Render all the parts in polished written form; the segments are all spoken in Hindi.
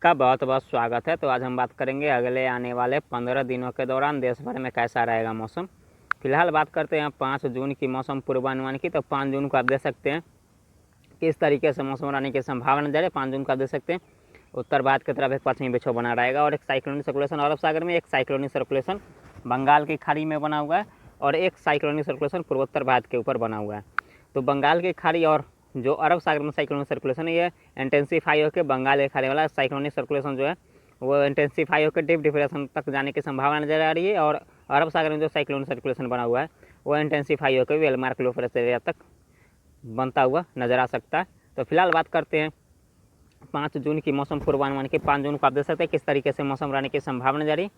का बहुत बहुत स्वागत है। तो आज हम बात करेंगे अगले आने वाले 15 दिनों के दौरान देश भर में कैसा रहेगा मौसम। फिलहाल बात करते हैं 5 जून की मौसम पूर्वानुमान की। तो 5 जून को आप देख सकते हैं किस तरीके से मौसम रहने की संभावना जा रही है। 5 जून को आप देख सकते हैं उत्तर भारत की तरफ एक पश्चिमी विक्षोभ बना रहेगा और एक साइक्लोनिक सर्कुलेशन अरब सागर में, एक साइक्लोनिक सर्कुलेशन बंगाल की खाड़ी में बना हुआ है और एक साइक्लोनिक सर्कुलेशन पूर्वोत्तर भारत के ऊपर बना हुआ है। तो बंगाल की खाड़ी और जो अरब सागर में साइक्लोनिक सर्कुलेशन है ये इंटेंसीफाई होकर बंगाल के खाड़ी वाला साइक्लोनिक सर्कुलेशन जो है वो इंटेंसीफाई होकर डीप डिप्रेशन तक जाने की संभावना नजर आ रही है और अरब सागर में जो साइक्लोनिक सर्कुलेशन बना हुआ है वो इंटेंसीफाई होकर वेलमार्क लो प्रेशर एरिया तक बनता हुआ नजर आ सकता है। तो फिलहाल बात करते हैं 5 जून की मौसम पूर्वानुमान की। 5 जून को आप देख सकते हैं किस तरीके से मौसम रहने की संभावना जारी।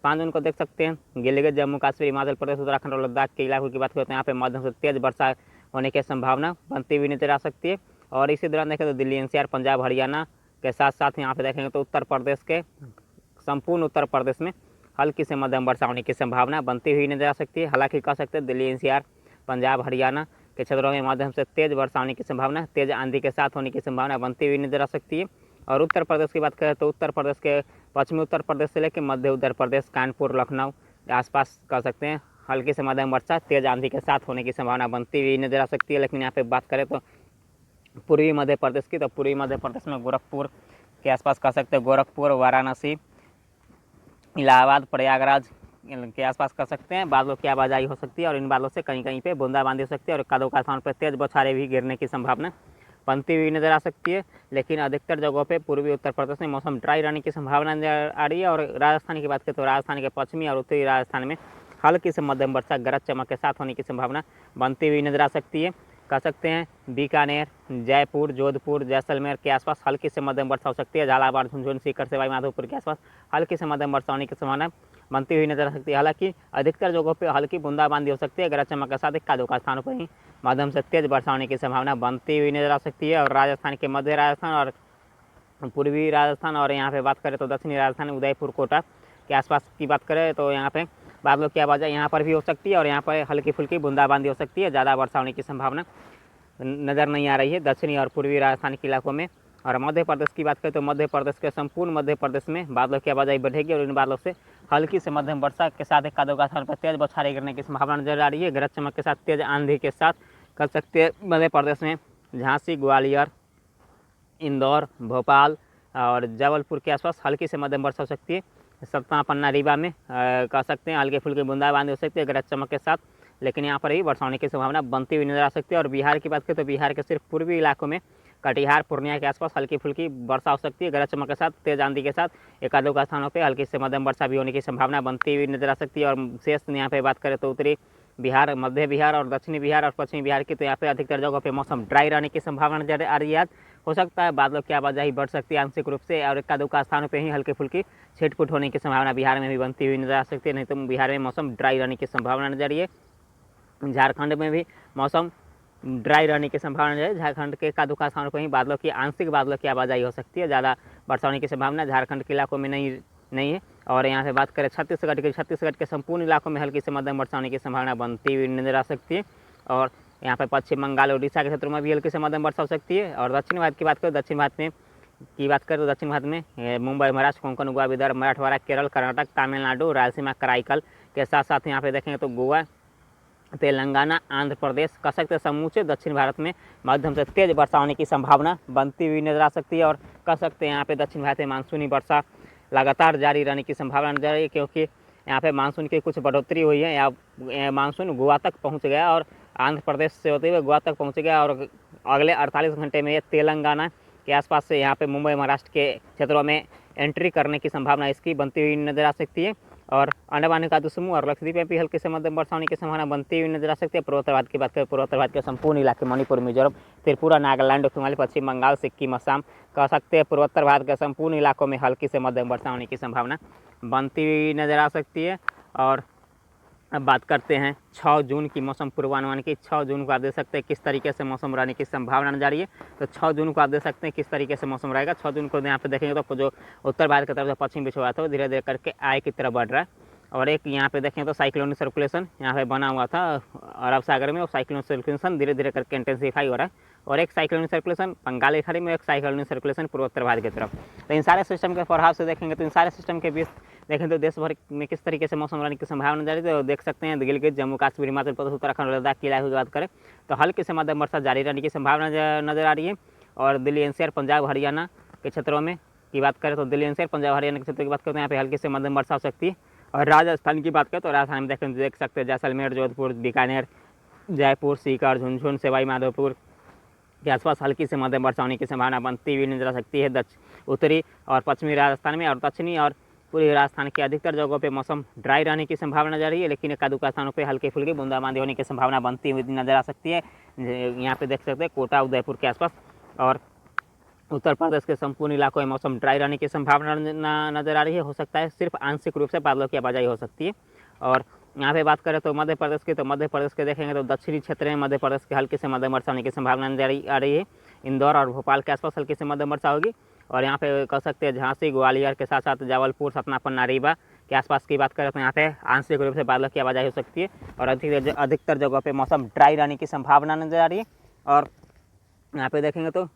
5 जून को देख सकते हैं गिलगित, जम्मू कश्मीर, हिमाचल प्रदेश, उत्तराखंड और लद्दाख के इलाकों की बात करते हैं यहाँ पे मध्यम से तेज वर्षा होने की संभावना बनती हुई नजर आ सकती है। और इसी दौरान देखें तो दिल्ली, एनसीआर, पंजाब, हरियाणा के साथ साथ यहाँ पे देखेंगे तो उत्तर प्रदेश के संपूर्ण उत्तर प्रदेश में हल्की से मध्यम वर्षा होने की संभावना बनती हुई नजर आ सकती है। हालांकि कह सकते हैं दिल्ली, एनसीआर, पंजाब, हरियाणा के क्षेत्रों में मध्यम से तेज वर्षा होने की संभावना, तेज आंधी के साथ होने की संभावना बनती हुई नजर आ सकती है। और उत्तर प्रदेश की बात करें तो उत्तर प्रदेश के पश्चिमी उत्तर प्रदेश से लेकर मध्य उत्तर प्रदेश, कानपुर, लखनऊ के आसपास कह सकते हैं हल्की से मध्यम वर्षा तेज आंधी के साथ होने की संभावना बनती हुई नजर आ सकती है। लेकिन यहाँ पे बात करें तो पूर्वी मध्य प्रदेश की, तो पूर्वी मध्य प्रदेश में गोरखपुर के आसपास कह सकते हैं, गोरखपुर, वाराणसी, इलाहाबाद, प्रयागराज के आसपास कर सकते हैं बादलों की आवाजाही हो सकती है और इन बादलों से कहीं कहीं पे बूंदाबांदी हो सकती है और एकाध स्थान पर तेज बौछारें भी गिरने की संभावना बनती हुई नजर आ सकती है। लेकिन अधिकतर जगहों पे पूर्वी उत्तर प्रदेश में मौसम ड्राई रहने की संभावना नजर आ रही है। और राजस्थान की बात करें तो राजस्थान के पश्चिमी और उत्तरी राजस्थान में हल्की से मध्यम वर्षा गरज चमक के साथ होने की संभावना बनती हुई नजर आ सकती है। कह सकते हैं बीकानेर, जयपुर, जोधपुर, जैसलमेर के आसपास हल्की से मध्यम वर्षा हो सकती है। झालावाड़, झुंझुनू, सीकर, सवाई माधोपुर के आसपास हल्की से मध्यम वर्षा होने की संभावना बनती हुई नजर आ सकती है। हालांकि अधिकतर जगहों पर हल्की बूंदाबांदी हो सकती है, गरज चमक के साथ एकाध स्थानों पर ही मध्यम से तेज वर्षा होने की संभावना बनती हुई नजर आ सकती है। और राजस्थान के मध्य राजस्थान और पूर्वी राजस्थान और यहाँ पे बात करें तो दक्षिणी राजस्थान, उदयपुर, कोटा के आसपास की बात करें तो यहाँ पे बादलों की आवाजाही यहाँ पर भी हो सकती है और यहाँ पर हल्की फुल्की बूंदाबांदी हो सकती है। ज़्यादा वर्षा होने की संभावना नज़र नहीं आ रही है दक्षिणी और पूर्वी राजस्थान के इलाकों में। और मध्य प्रदेश की बात करें तो मध्य प्रदेश के संपूर्ण मध्य प्रदेश में बादलों की आवाजाही बढ़ेगी और इन बादलों से हल्की से मध्यम वर्षा के साथ एक आधों स्थान पर तेज बौछारें गिरने की संभावना नजर आ रही है। गरज चमक के साथ तेज आंधी के साथ कर सकते हैं मध्य प्रदेश में झांसी, ग्वालियर, इंदौर, भोपाल और जबलपुर के आसपास हल्की से मध्यम वर्षा हो सकती है। सतना, पन्ना, रीवा में कह सकते हैं हल्के फुल्के बूंदाबांदी हो सकती है गरज चमक के साथ। लेकिन यहाँ पर ही वर्षा होने की संभावना बनती हुई नजर आ सकती है। और बिहार की बात करें तो बिहार के सिर्फ पूर्वी इलाकों में कटिहार, पूर्णिया के आसपास हल्की फुल्की वर्षा हो सकती है गरज चमक के साथ, तेज आंधी के साथ एक आधों स्थानों पर हल्की से मध्यम वर्षा भी होने की संभावना बनती हुई नजर आ सकती है। और शेष यहाँ पे बात करें तो उत्तरी बिहार, मध्य बिहार और दक्षिणी बिहार और पश्चिमी बिहार की, तो यहाँ पे अधिकतर जगहों पे मौसम ड्राई रहने की संभावना नजर आ रही है। हो सकता है बादलों की आवाजाही बढ़ सकती है आंशिक रूप से और इक्का दुक्का स्थानों पे ही हल्की फुल्की छिटपुट होने की संभावना बिहार में भी बनती हुई नजर आ सकती है। नहीं तो बिहार में मौसम ड्राई रहने की संभावना नजर आ रही है। झारखंड में भी मौसम ड्राई रहने की संभावना है। झारखंड के इक्का दुक्का स्थानों पर ही बादलों की आंशिक बादलों की आवाजाही हो सकती है। ज़्यादा वर्षा होने की संभावना झारखंड के इलाकों में नहीं है। और यहाँ से बात करें छत्तीसगढ़ के संपूर्ण इलाकों में हल्की से मध्यम वर्षा होने की संभावना बनती हुई नजर आ सकती है। और यहाँ पे पश्चिम बंगाल, उड़ीसा के क्षेत्रों में भी हल्की से मध्यम वर्षा हो सकती है। और दक्षिण भारत की बात करें दक्षिण भारत में मुंबई, महाराष्ट्र, कोंकण, गोवा, विदर्भ, मराठवाड़ा, केरल, कर्नाटक, तमिलनाडु, रायलसीमा, कराईकल के साथ साथ यहाँ पे देखेंगे तो गोवा, तेलंगाना, आंध्र प्रदेश कह सकते हैं समूचे दक्षिण भारत में मध्यम से तेज वर्षा होने की संभावना बनती हुई नजर आ सकती है। और कह सकते हैं यहाँ पे दक्षिण भारत में मानसूनी वर्षा लगातार जारी रहने की संभावना नजर आ रही है, क्योंकि यहाँ पे मानसून की कुछ बढ़ोतरी हुई है। या मानसून गोवा तक पहुँच गया और आंध्र प्रदेश से होते हुए गोवा तक पहुँच गया और अगले 48 घंटे में ये तेलंगाना के आसपास से यहाँ पे मुंबई, महाराष्ट्र के क्षेत्रों में एंट्री करने की संभावना इसकी बनती हुई नजर आ सकती है। और अंडमान निकोबार समूह और लक्षद्वीप में भी हल्की से मध्यम वर्षा होने की संभावना बनती हुई नजर आ सकती है। पूर्वोत्तर भारत की बात करें, पूर्वोत्तर भारत के संपूर्ण इलाके मणिपुर, मिजोरम, त्रिपुरा, नागालैंड, हिमालय, पश्चिम बंगाल, सिक्किम, असम कह सकते हैं पूर्वोत्तर भारत के संपूर्ण इलाकों में हल्की से मध्यम वर्षा होने की संभावना बनती हुई नजर आ सकती है। और अब बात करते हैं 6 जून की मौसम पूर्वानुमान की। 6 जून को आप देख सकते हैं किस तरीके से मौसम रहने की संभावना नजर आ रही है। तो 6 जून को आप देख सकते हैं किस तरीके से मौसम रहेगा। 6 जून को यहाँ पे देखेंगे तो जो उत्तर भारत की तरफ से पश्चिम विक्षोभ आता है वो धीरे धीरे करके आय की तरफ बढ़ रहा है। और एक यहाँ पे देखें तो साइक्लोनिक सर्कुलेशन यहाँ पे बना हुआ था अरब सागर में, और साइक्लोनिक सर्कुलेशन धीरे धीरे करके इंटेंसिफाई हो रहा है। और एक साइक्लोनिक सर्कुलेशन बंगाल की खाड़ी में, एक साइक्लोनिक सर्कुलेशन पूर्वोत्तर भारत की तरफ। तो इन सारे सिस्टम के प्रभाव से देखेंगे तो इन सारे सिस्टम के बीच देखें तो देश भर में किस तरीके से मौसम रहने की संभावना जारी है। तो देख सकते हैं गिलगित, जम्मू कश्मीर, हिमाचल प्रदेश, उत्तराखंड, लद्दाख की इलाके की बात करें तो हल्की से मध्यम वर्षा जारी रहने की संभावना नजर आ रही है। और दिल्ली एनसीआर, पंजाब, हरियाणा के क्षेत्रों में की बात करें तो दिल्ली एनसीआर, पंजाब, हरियाणा के क्षेत्रों की बात करते हैं यहाँ पे हल्की से मध्यम वर्षा हो सकती है। और राजस्थान की बात करें तो राजस्थान में देख सकते हैं जैसलमेर, जोधपुर, बीकानेर, जयपुर, सीकर, झुंझुनू, सवाई माधोपुर के आसपास हल्की से मध्यम वर्षा होने की संभावना बनती हुई नजर आ सकती है। उत्तरी और पश्चिमी राजस्थान में और दक्षिणी और पूर्वी राजस्थान के अधिकतर जगहों पे मौसम ड्राई रहने की संभावना जा रही है, लेकिन एक आधुका स्थानों पे हल्की फुल्की बूंदाबांदी होने की संभावना बनती हुई नजर आ सकती है। यहाँ पे देख सकते हैं कोटा, उदयपुर के आसपास और उत्तर प्रदेश के संपूर्ण इलाकों में मौसम ड्राई रहने की संभावना नजर आ रही है। हो सकता है सिर्फ आंशिक रूप से बादलों की आवाजाही हो सकती है। और यहाँ पे बात करें तो मध्य प्रदेश की, तो मध्य प्रदेश के देखेंगे तो दक्षिणी क्षेत्र में मध्य प्रदेश के हल्के से मध्यम वर्षा होने की संभावना आ रही है। इंदौर और भोपाल के आसपास हल्की से मध्यम वर्षा होगी। और यहाँ पे कह सकते हैं झांसी, ग्वालियर के साथ साथ जबलपुर, सतना, पन्ना, रीवा के आसपास की बात करें तो यहाँ पे आंशिक रूप से बादलों की आवाजाही हो सकती है। और अधिकतर जगहों पे मौसम ड्राई रहने की संभावना नजर आ रही है। और यहाँ पे देखेंगे तो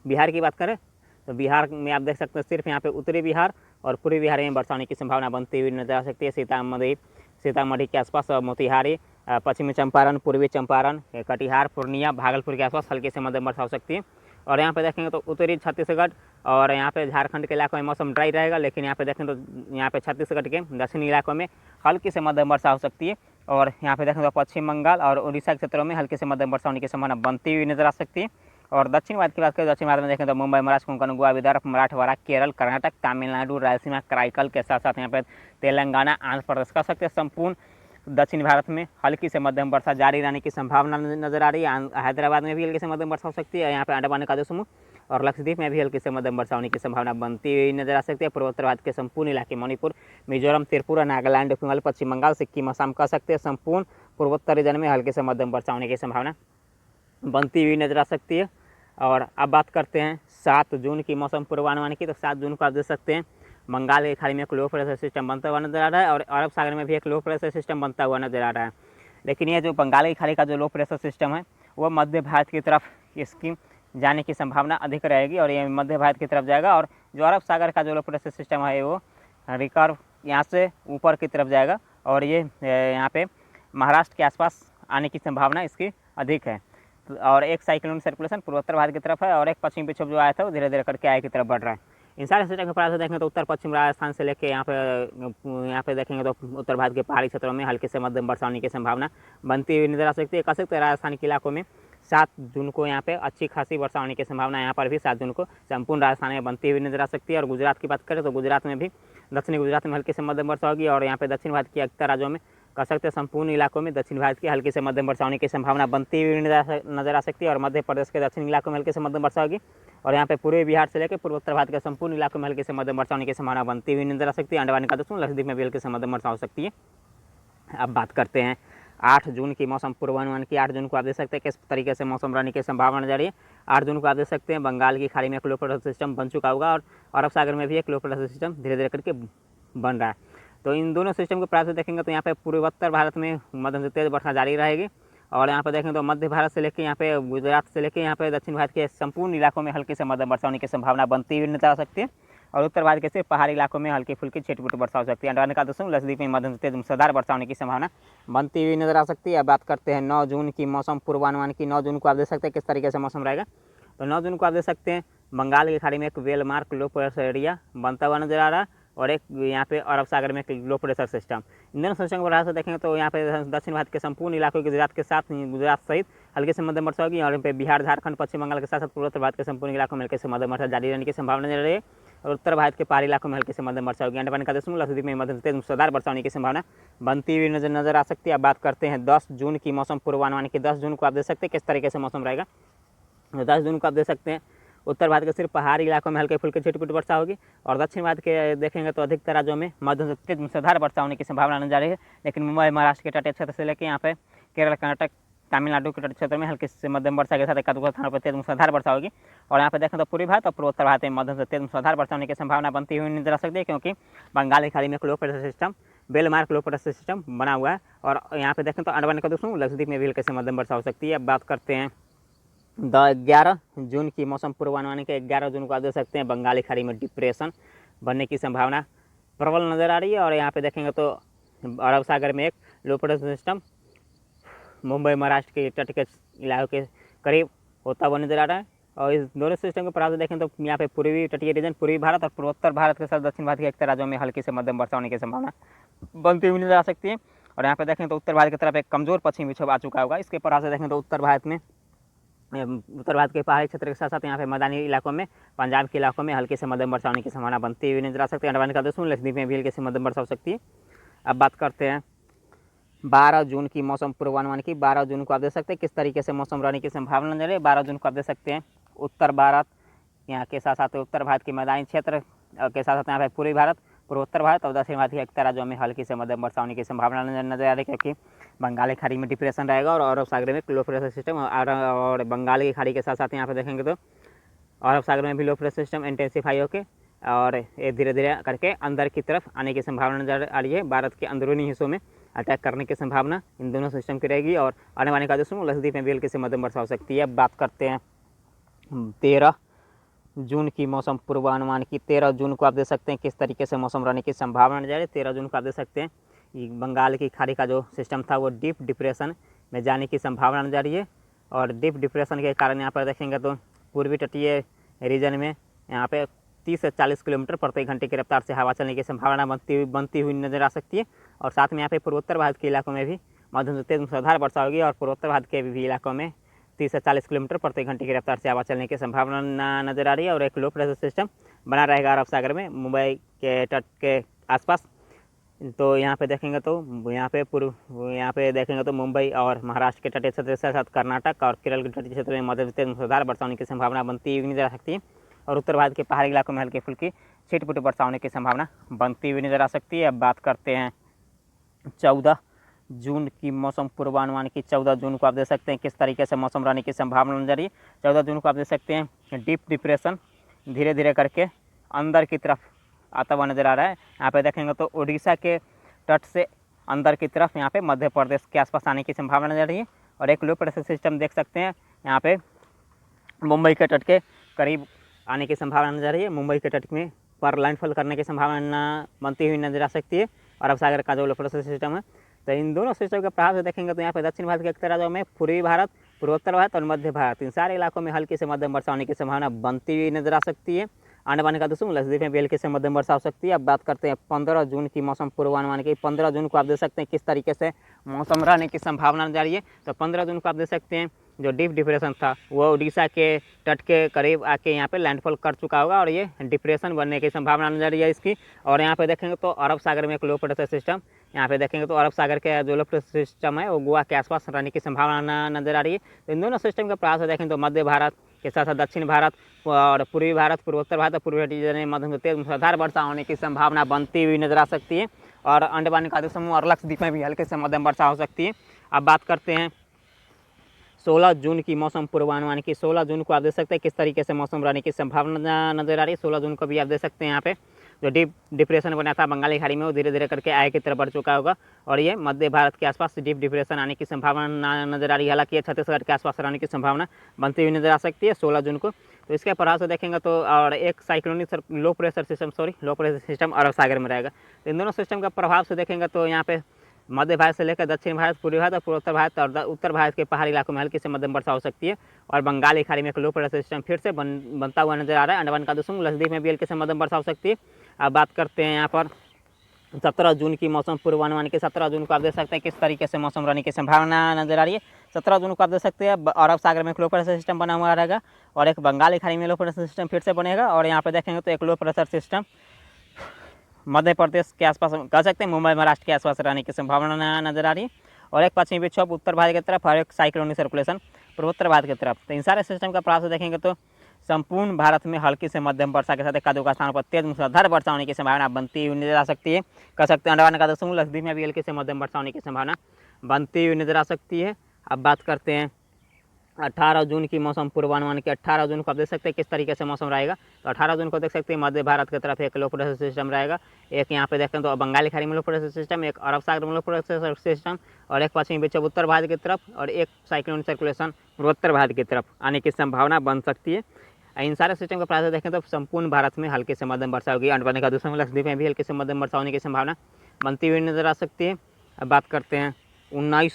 बिहार की बात करें तो बिहार में आप देख सकते हैं सिर्फ यहाँ पे उत्तरी बिहार और पूर्वी बिहार में वर्षा होने की संभावना बनती हुई नजर आ सकती है। सीतामढ़ी के आसपास, मोतिहारी, पश्चिमी चंपारण, पूर्वी चंपारण, कटिहार, पूर्णिया, भागलपुर के आसपास हल्की से मध्यम वर्षा हो सकती है। और यहाँ पे देखेंगे तो उत्तरी छत्तीसगढ़ और यहाँ पे झारखंड के इलाकों में मौसम ड्राई रहेगा, लेकिन यहाँ पे देखें तो यहाँ पे छत्तीसगढ़ के दक्षिणी इलाकों में हल्की से मध्यम वर्षा हो सकती है। और यहाँ पे देखें तो पश्चिम बंगाल और उड़ीसा के क्षेत्रों में हल्की से मध्यम वर्षा होने की संभावना बनती हुई नजर आ सकती है। और दक्षिण भारत की बात करें, दक्षिण भारत में देखें तो मुंबई, महाराष्ट्र, कोंकण, गोवा, विदर्भ, मराठवाड़ा, केरल, कर्नाटक, तमिलनाडु, रायलसीमा, कराईकल के साथ साथ यहाँ पे तेलंगाना, आंध्र प्रदेश कह सकते हैं संपूर्ण दक्षिण भारत में हल्की से मध्यम वर्षा जारी रहने की संभावना नजर आ रही है। हैदराबाद में भी हल्की से मध्यम वर्षा हो सकती है। यहाँ पे अंडमान निकोबार समूह और लक्षद्वीप में भी हल्की से मध्यम वर्षा होने की संभावना बनती हुई नजर आ सकती है। पूर्वोत्तर भारत के संपूर्ण इलाके मणिपुर, मिजोरम, त्रिपुरा, नागालैंड, पश्चिम बंगाल, सिक्किम, असम कह सकते हैं संपूर्ण पूर्वोत्तर रीजन में हल्की से मध्यम वर्षा होने की संभावना बनती हुई नजर आ सकती है। और अब बात करते हैं 7 जून की मौसम पूर्वानुमान की। तो 7 जून को आप देख सकते हैं बंगाल की खाड़ी में एक लो प्रेशर सिस्टम बनता हुआ नजर आ रहा है और अरब सागर में भी एक लो प्रेशर सिस्टम बनता हुआ नजर आ रहा है। लेकिन ये जो बंगाल की खाड़ी का जो लो प्रेशर सिस्टम है वो मध्य भारत की तरफ इसकी जाने की संभावना अधिक रहेगी और ये मध्य भारत की तरफ जाएगा। और जो अरब सागर का जो लो प्रेशर सिस्टम है वो रिकर्व यहाँ से ऊपर की तरफ जाएगा और ये यहाँ पे महाराष्ट्र के आसपास आने की संभावना इसकी अधिक है। और एक साइक्लोनिक सर्कुलेशन पूर्वोत्तर भारत की तरफ है और एक पश्चिम विक्षोभ जो आया था वो धीरे धीरे करके आगे की तरफ बढ़ रहा है। इन सारे सिस्टम के प्रकार से देखेंगे तो उत्तर पश्चिम राजस्थान से लेकर यहाँ पे देखेंगे तो उत्तर भारत के पहाड़ी क्षेत्रों में हल्के से मध्यम वर्षा होने की संभावना बनती हुई नजर आ सकती है। कह सकते हैं राजस्थान के इलाकों में 7 जून को यहाँ पे अच्छी खासी वर्षा होने की संभावना यहाँ पर भी 7 जून को संपूर्ण राजस्थान में बनती हुई नजर आ सकती है। और गुजरात की बात करें तो गुजरात में भी दक्षिणी गुजरात में हल्की से मध्यम वर्षा होगी और यहाँ पे दक्षिण भारत के अधिकतर राज्यों में कह सकते हैं संपूर्ण इलाकों में दक्षिण भारत की हल्की से मध्यम वर्षा होने की संभावना बनती हुई नजर आ सकती है। और मध्य प्रदेश के दक्षिणी इलाकों में हल्की से मध्यम वर्षा होगी और यहाँ पे पूर्वी बिहार से लेकर पूर्वोत्तर भारत के संपूर्ण इलाकों में हल्की से मध्यम वर्षा होने की संभावना बनती हुई नजर आ सकती है। अंडमान निकोबार लक्षद्वीप में भी हल्की से मध्यम वर्षा हो सकती है। अब बात करते हैं 8 जून की मौसम पूर्वानुमान की। 8 जून को आप देख सकते हैं किस तरीके से मौसम रहने की संभावना जा रही है। 8 जून को आप देख सकते हैं बंगाल की खाड़ी में एक लो प्रेशर सिस्टम बन चुका होगा और अरब सागर में भी एक लो प्रेशर सिस्टम धीरे धीरे करके बन रहा है। तो इन दोनों सिस्टम के प्रकार से देखेंगे तो यहाँ पे पूर्वोत्तर भारत में मध्यम से तेज वर्षा जारी रहेगी और यहाँ पे देखें तो मध्य भारत से लेकर यहाँ पे गुजरात से लेकर यहाँ पे दक्षिण भारत के संपूर्ण इलाकों में हल्की से मध्यम वर्षा होने की संभावना बनती हुई नजर आ सकती है। और उत्तर भारत के सिर्फ पहाड़ी इलाकों में हल्की फुल्की छिटपुट वर्षा हो सकती है। अंडमान निकोबार लक्षद्वीप में मध्यम से तेज मूसलाधार वर्षा होने की संभावना बनती हुई नजर आ सकती है। अब बात करते हैं 9 जून की मौसम पूर्वानुमान की। 9 जून को आप देख सकते हैं किस तरीके से मौसम रहेगा। तो 9 जून को आप देख सकते हैं बंगाल की खाड़ी में एक well mark low pressure area बनता हुआ नजर आ रहा है और एक यहाँ पे अरब सागर में एक लो प्रेशर सिस्टम। इन दोनों सिस्टम के प्रकार से देखेंगे तो यहाँ पे दक्षिण भारत के संपूर्ण इलाकों गुजरात के साथ गुजरात सहित हल्के से मध्यम वर्षा होगी और यहाँ पे बिहार, झारखंड, पश्चिम बंगाल के साथ साथ पूर्वोत्तर भारत के संपूर्ण इलाकों में हल्के से मध्यम वर्षा जारी रहने की संभावना नजर रही है। और उत्तर भारत के पहाड़ी इलाकों में हल्की से मध्यम वर्षा होगी। अंडमान निकोबार लक्षद्वीप में मध्यम से तेज मूसलाधार वर्षा होने की संभावना बनती हुई नजर आ सकती है। अब बात करते हैं 10 जून की मौसम पूर्वानुमान की। 10 जून को आप देख सकते हैं किस तरीके से मौसम रहेगा। 10 जून को आप देख सकते हैं उत्तर भारत के सिर्फ पहाड़ी इलाकों में हल्के फुल्के छिटपुट वर्षा होगी और दक्षिण भारत के देखेंगे तो अधिकतर राज्यों में मध्यम से तेज मूसलाधार वर्षा होने की संभावना नजर आ रही है। लेकिन मुंबई, महाराष्ट्र के तटीय क्षेत्र से लेकर यहाँ पे केरल, कर्नाटक, तमिलनाडु के तटीय क्षेत्र में हल्की से मध्यम वर्षा के साथ एक आध स्थानों पर तेज मूसलाधार वर्षा होगी। और यहाँ पे देखें तो पूर्वी भारत और पूर्वोत्तर भारत में मध्यम से तेज मूसलाधार वर्षा होने की संभावना बनती हुई नजर आ सकती है क्योंकि बंगाल की खाड़ी में एक low pressure system well marked low pressure system बना हुआ है। और यहाँ पे देखें तो अंडमान का दोस्तों लक्षद्वीप में भी हल्के से मध्यम वर्षा हो सकती है। अब बात करते हैं 11 जून की मौसम पूर्वानुमान के। 11 जून को आप देख सकते हैं बंगाली खाड़ी में डिप्रेशन बनने की संभावना प्रबल नज़र आ रही है। और यहाँ पे देखेंगे तो अरब सागर में एक low pressure system Mumbai Maharashtra के तट के इलाकों के करीब होता हुआ नजर आ रहा है। और इस दोनों सिस्टम के प्रभाव से देखें तो यहाँ पे पूर्वी तटीय रीजन, पूर्वी भारत और पूर्वोत्तर भारत के साथ दक्षिण भारत के एक राज्यों में हल्की से मध्यम वर्षा होने की संभावना बनती हुई नजर आ सकती है। और यहाँ पे देखें तो उत्तर भारत की तरफ एक कमजोर पश्चिमी विक्षोभ आ चुका होगा। इसके प्रभाव से देखें तो उत्तर भारत के पहाड़ी क्षेत्र के साथ साथ यहाँ पे मैदानी इलाकों में, पंजाब के इलाकों में हल्की से मध्यम वर्षा होने की संभावना बनती हुई नजर आ सकती है। अंडमान का दोस्तों लक्षद्वीप में भी हल्की से मध्यम वर्षा हो सकती है। अब बात करते हैं 12 जून की मौसम पूर्वानुमान की। 12 जून को आप देख सकते हैं किस तरीके से मौसम रहने की संभावना नजर है। 12 जून को आप देख सकते हैं उत्तर भारत यहाँ के साथ साथ उत्तर भारत के मैदानी क्षेत्र के साथ साथ यहाँ पे पूर्वी भारत, पूर्वोत्तर भारत और दक्षिण भारत के एक राज्यों में हल्की से मध्यम वर्षा होने की संभावना नजर आ रही है, क्योंकि बंगाली खाड़ी में डिप्रेशन रहेगा और अरब सागर में लो प्रेशर सिस्टम, और बंगाल की खाड़ी के साथ साथ यहाँ पे देखेंगे तो अरब सागर में भी लो प्रेशर सिस्टम इंटेंसिफाई होकर और ये धीरे धीरे करके अंदर की तरफ आने की संभावना नजर आ रही है। भारत के अंदरूनी हिस्सों में अटैक करने की संभावना इन दोनों सिस्टम की रहेगी। और आने वाले का दोस्तों लक्षद्वीप में भी हल्की से मध्यम वर्षा हो सकती है। अब बात करते हैं 13 जून की मौसम पूर्वानुमान की। 13 जून को आप देख सकते हैं किस तरीके से मौसम रहने की संभावना नजर आ रही है। 13 जून को आप देख सकते हैं बंगाल की खाड़ी का जो सिस्टम था वो डीप डिप्रेशन में जाने की संभावना नजर आ रही है। और डीप डिप्रेशन के कारण यहाँ पर देखेंगे तो पूर्वी तटीय रीजन में यहाँ पे 30 से 40 किलोमीटर प्रति घंटे की रफ्तार से हवा चलने की संभावना बनती हुई नजर आ सकती है। और साथ में यहाँ पे पूर्वोत्तर भारत के इलाकों में भी मध्यम से तेज मूसलाधार वर्षा होगी और पूर्वोत्तर भारत के भी इलाकों में 30 से 40 किलोमीटर प्रति घंटे की रफ्तार से हवा चलने की संभावना नजर आ रही है। और एक लो प्रेशर सिस्टम बना रहेगा अरब सागर में मुंबई के तट के आसपास। तो यहाँ पे देखेंगे तो यहाँ पे देखेंगे तो मुंबई और महाराष्ट्र के तटीय क्षेत्र के साथ साथ कर्नाटक और केरल के तटीय क्षेत्र में मध्यम से तेज मूसलाधार वर्षा होने की संभावना बनती हुई नजर आ सकती है। और उत्तर भारत के पहाड़ी इलाकों में हल्की फुल्की छिटपुट वर्षा होने की संभावना बनती हुई नजर आ सकती है। अब बात करते हैं 14 जून की मौसम पूर्वानुमान की। 14 जून को आप देख सकते हैं किस तरीके से मौसम रहने की संभावना नजर आ रही है। 14 जून को आप देख सकते हैं डीप डिप्रेशन धीरे धीरे करके अंदर की तरफ आता हुआ नजर आ रहा है। यहाँ पे देखेंगे तो उड़ीसा के तट से अंदर की तरफ यहाँ पे मध्य प्रदेश के आसपास आने की संभावना नजर आ रही है। और एक लो प्रेशर सिस्टम देख सकते हैं यहाँ पे मुंबई के तट के करीब आने की संभावना नजर आ रही है। मुंबई के तट में पर लैंडफॉल करने की संभावना बनती हुई नजर आ सकती है। अरब सागर का जो लो प्रेशर सिस्टम है, तो इन दोनों सिस्टम के प्रभाव से देखेंगे तो यहाँ पे दक्षिण भारत के अक्सर राज्यों में, पूर्वी भारत, पूर्वोत्तर भारत और मध्य भारत, इन सारे इलाकों में हल्की से मध्यम वर्षा होने की संभावना बनती हुई नजर आ सकती है। अंडमान का दोस्तों लक्षद्वीप में भी हल्की से मध्यम वर्षा हो सकती है। अब बात करते हैं 15 जून की मौसम पूर्वानुमान की। 15 जून को आप देख सकते हैं किस तरीके से मौसम रहने की संभावना नजर आ रही है। तो 15 जून को आप देख सकते हैं जो डीप डिप्रेशन था वो उड़ीसा के तट के करीब आके यहाँ पे लैंडफॉल कर चुका होगा और ये डिप्रेशन बनने की संभावना नजर आ रही है इसकी। और यहाँ पे देखेंगे तो अरब सागर में एक लो प्रेशर सिस्टम, यहाँ पे देखेंगे तो अरब सागर के जो लो प्रेशर सिस्टम है वो गोवा के आसपास रहने की संभावना नजर आ रही है। तो इन दोनों सिस्टम के प्रभाव से देखें तो मध्य भारत के साथ साथ दक्षिण भारत और पूर्वी भारत, पूर्वोत्तर भारत और पूर्वी तटीय में मध्यम से तेज मूसलाधार वर्षा होने की संभावना बनती हुई नजर आ सकती है। और अंडमान निकोबार समूह और लक्षद्वीप में भी हल्के से मध्यम वर्षा हो सकती है। अब बात करते हैं 16 जून की मौसम पूर्वानुमान की। 16 जून को आप देख सकते हैं किस तरीके से मौसम रहने की संभावना नजर आ रही है। 16 जून को भी आप देख सकते हैं यहाँ पे जो डीप डिप्रेशन बना था बंगाली खाड़ी में वो धीरे धीरे करके आगे की तरफ बढ़ चुका होगा और ये मध्य भारत के आसपास डीप डिप्रेशन आने की संभावना नजर आ रही है। हालांकि ये छत्तीसगढ़ के आसपास रहने की संभावना बनती हुई नजर आ सकती है 16 जून को। तो इसके प्रभाव से देखेंगे तो और एक साइक्लोनिक लो प्रेशर सिस्टम अरब सागर में रहेगा। तो इन दोनों सिस्टम का प्रभाव से देखेंगे तो यहाँ पे मध्य भारत से लेकर दक्षिण भारत, पूर्वी भारत और पूर्वोत्तर भारत और उत्तर भारत के पहाड़ी इलाकों में हल्की से मध्यम वर्षा हो सकती है। और बंगाली खाड़ी में एक लो प्रेशर सिस्टम फिर से बनता हुआ नजर आ रहा है। अंडमान का दोस्तों लक्षद्वीप में भी हल्की से मध्यम वर्षा हो सकती है। अब बात करते हैं यहाँ पर 17 जून की मौसम पूर्वानुमान की। 17 जून को आप देख सकते हैं किस तरीके से मौसम रहने की संभावना नजर आ रही है। 17 जून को आप देख सकते हैं अरब सागर में एक लो प्रेशर सिस्टम बना हुआ रहेगा और एक बंगाली खाड़ी में लो प्रेशर सिस्टम फिर से बनेगा। और यहाँ पे देखेंगे तो एक low pressure system Madhya Pradesh के आसपास कह सकते हैं मुंबई महाराष्ट्र के आसपास रहने की संभावना नजर आ रही है। और एक पश्चिमी विक्षोभ उत्तर भारत की तरफ और एक साइक्लोनिक सर्कुलेशन पूर्वोत्तर भारत की तरफ। तो इन सारे सिस्टम का प्रभाव से देखेंगे तो संपूर्ण भारत में हल्की से मध्यम वर्षा के साथ एक आधे स्थानों पर तेज मूसलाधार वर्षा होने की संभावना बनती हुई नजर आ सकती है। कह सकते हैं अंडमान का दोस्तों लक्षद्वीप में भी हल्की से मध्यम वर्षा होने की संभावना बनती हुई नजर आ सकती है। अब बात करते हैं 18 जून की मौसम पूर्वानुमान की 18 जून को आप देख सकते हैं किस तरीके से मौसम रहेगा। तो 18 जून को देख सकते हैं मध्य भारत की तरफ एक लो प्रेशर सिस्टम रहेगा, एक यहाँ पे देखते हैं तो बंगाली खाड़ी में लो प्रेशर सिस्टम, एक अरब सागर में लो प्रेशर सिस्टम, और एक पश्चिमी विक्षोभ उत्तर भारत की तरफ, और एक साइक्लोन सर्कुलेशन पूर्वोत्तर भारत की तरफ आने की संभावना बन सकती है। इन सारे सिस्टम के प्रभाव से देखें तो संपूर्ण भारत में हल्की से मध्यम वर्षा होगी। अंडमान का दूसरा लक्षद्वीप में भी हल्की से मध्यम वर्षा होने की संभावना बनती हुई नजर आ सकती है। अब बात करते हैं 19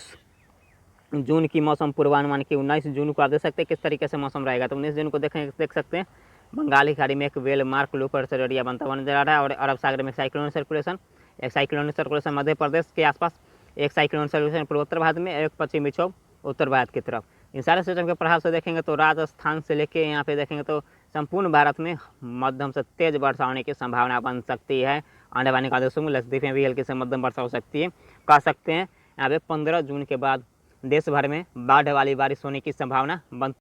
जून की मौसम पूर्वानुमान की। 19 जून को आप देख सकते हैं किस तरीके से मौसम रहेगा। तो 19 जून को देख सकते हैं बंगाली खाड़ी में एक well mark low pressure area बनता हुआ नजर आ रहा है, और अरब सागर में साइक्लोनिक सर्कुलेशन मध्य प्रदेश के आसपास, एक साइक्लोनिक सर्कुलेशन पूर्वोत्तर भारत में, एक पश्चिमी विक्षोभ उत्तर भारत की तरफ। इन सारे सिस्टम के प्रभाव से देखेंगे तो राजस्थान से लेके यहाँ पे देखेंगे तो संपूर्ण भारत में मध्यम से तेज वर्षा होने की संभावना बन सकती है। अंडमान निकोबार में लक्षद्वीप में भी हल्की से मध्यम वर्षा हो सकती है। कह सकते हैं यहाँ पे 15 जून के बाद देश भर में बाढ़ वाली बारिश होने की संभावना बन